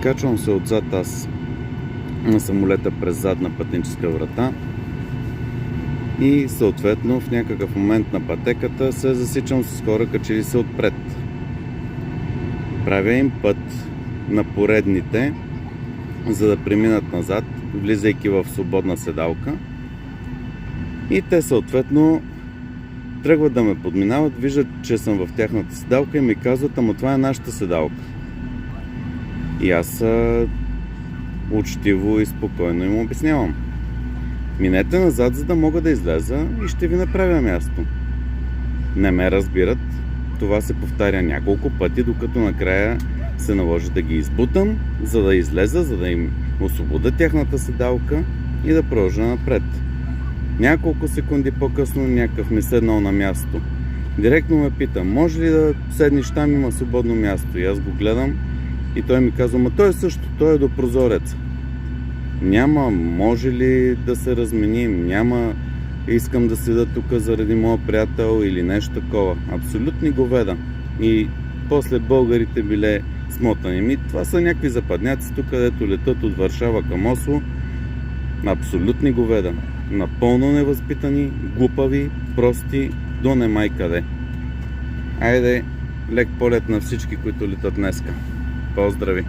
Качвам се отзад аз на самолета през задна пътническа врата и съответно в някакъв момент на пътеката се засичам с хора, качили се отпред. Правя им път на поредните, за да преминат назад, влизайки в свободна седалка. И те съответно тръгват да ме подминават, виждат, че съм в тяхната седалка и ми казват: ама това е нашата седалка. И аз учтиво и спокойно им обяснявам: минете назад, за да мога да излеза и ще ви направя място. Не ме разбират. Това се повтаря няколко пъти, докато накрая се наложи да ги избутам, за да излеза, за да им освободя тяхната седалка и да продължа напред. Няколко секунди по-късно някакъв ми седнал на място. Директно ме пита: може ли да седнеш там, има свободно място? И аз го гледам и той ми казва: ма той също, той е до прозореца. Няма, може ли да се разменим, няма, искам да седа тук заради моя приятел или нещо такова. Абсолютни говеда. И после българите биле смотани. Това са някакви западняци тук, където летат от Варшава към Осло. Абсолютни говеда. Напълно невъзпитани, глупави, прости, до немай къде. Айде, лек полет на всички, които летат днеска. Поздрави!